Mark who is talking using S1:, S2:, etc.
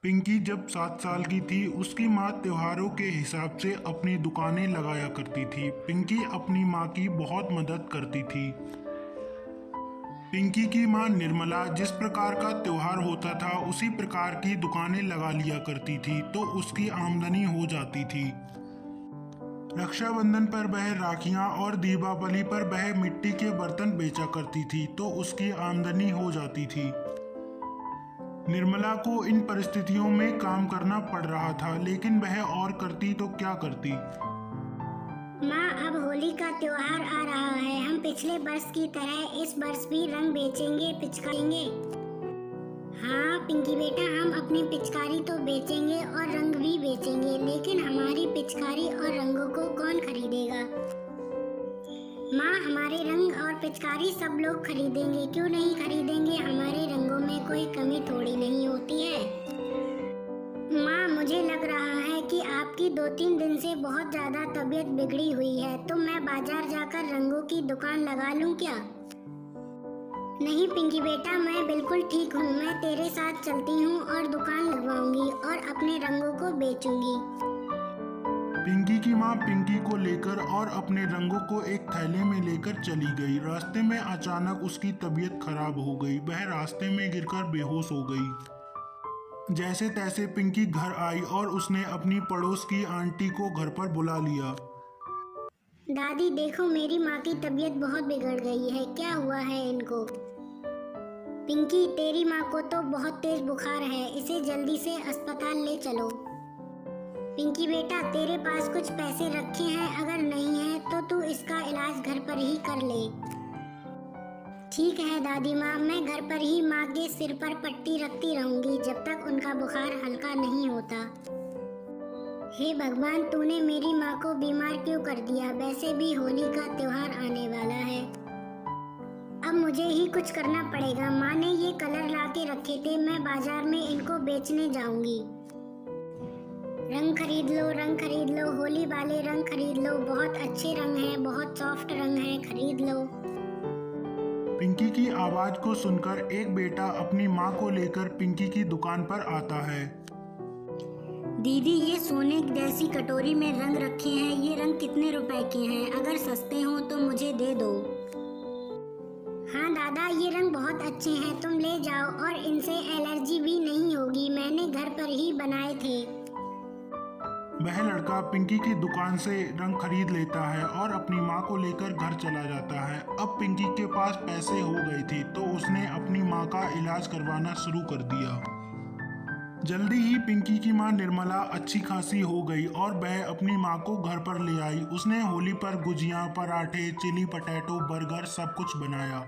S1: पिंकी जब 7 साल की थी, उसकी माँ त्योहारों के हिसाब से अपनी दुकानें लगाया करती थी। पिंकी अपनी माँ की बहुत मदद करती थी। पिंकी की माँ निर्मला जिस प्रकार का त्योहार होता था, उसी प्रकार की दुकानें लगा लिया करती थी, तो उसकी आमदनी हो जाती थी। रक्षाबंधन पर वह राखियां और दीपावली पर वह मिट्टी के बर्तन बेचा करती थी, तो उसकी आमदनी हो जाती थी। निर्मला को इन परिस्थितियों में काम करना पड़ रहा था, लेकिन वह और करती तो क्या करती।
S2: माँ, अब होली का त्योहार आ रहा है। हम पिछले वर्ष की तरह इस वर्ष भी रंग बेचेंगे, पिचकारेंगे। हाँ पिंकी बेटा, हम अपनी पिचकारी तो बेचेंगे और रंग भी बेचेंगे, लेकिन हमारी पिचकारी और रंगों को कौन खरीदेगा? माँ, हमारे रंग और पिचकारी सब लोग खरीदेंगे। क्यों नहीं खरीदेंगे? हमारे रंगों में कोई कमी थोड़ी नहीं होती है। माँ, मुझे लग रहा है कि आपकी 2-3 दिन से बहुत ज्यादा तबीयत बिगड़ी हुई है, तो मैं बाजार जाकर रंगों की दुकान लगा लूं क्या? नहीं पिंकी बेटा, मैं बिल्कुल ठीक हूँ। मैं तेरे साथ चलती हूँ और दुकान लगवाऊंगी और अपने रंगों को बेचूंगी।
S1: पिंकी की माँ पिंकी को लेकर और अपने रंगों को एक थैले में लेकर चली गई। रास्ते में अचानक उसकी तबीयत खराब हो गई। वह रास्ते में गिरकर बेहोश हो गई। जैसे तैसे पिंकी घर आई और उसने अपनी पड़ोस की आंटी को घर पर बुला लिया।
S2: दादी देखो, मेरी माँ की तबीयत बहुत बिगड़ गई है। क्या हुआ है इनको? पिंकी, तेरी माँ को तो बहुत तेज बुखार है। इसे जल्दी से अस्पताल ले चलो। पिंकी बेटा, तेरे पास कुछ पैसे रखे हैं? अगर नहीं है तो तू इसका इलाज घर पर ही कर ले। ठीक है दादी माँ, मैं घर पर ही माँ के सिर पर पट्टी रखती रहूंगी जब तक उनका बुखार हल्का नहीं होता। हे भगवान, तूने मेरी माँ को बीमार क्यों कर दिया? वैसे भी होली का त्योहार आने वाला है। अब मुझे ही कुछ करना पड़ेगा। माँ ने ये कलर ला के रखे थे, मैं बाजार में इनको बेचने जाऊंगी। रंग खरीद लो, रंग खरीद लो, होली वाले रंग खरीद लो। बहुत अच्छे रंग हैं, बहुत सॉफ्ट रंग हैं, खरीद लो।
S1: पिंकी की आवाज को सुनकर एक बेटा अपनी माँ को लेकर पिंकी की दुकान पर आता है।
S2: दीदी, ये सोने जैसी कटोरी में रंग रखे हैं। ये रंग कितने रुपए के हैं? अगर सस्ते हो तो मुझे दे दो। हाँ दादा, ये रंग बहुत अच्छे हैं, तुम ले जाओ और इनसे एलर्जी भी नहीं होगी। मैंने घर पर ही बनाए थे।
S1: वह लड़का पिंकी की दुकान से रंग खरीद लेता है और अपनी माँ को लेकर घर चला जाता है। अब पिंकी के पास पैसे हो गए थे, तो उसने अपनी माँ का इलाज करवाना शुरू कर दिया। जल्दी ही पिंकी की माँ निर्मला अच्छी खासी हो गई और वह अपनी माँ को घर पर ले आई। उसने होली पर गुजिया, पराठे, चिली पटेटो, बर्गर सब कुछ बनाया।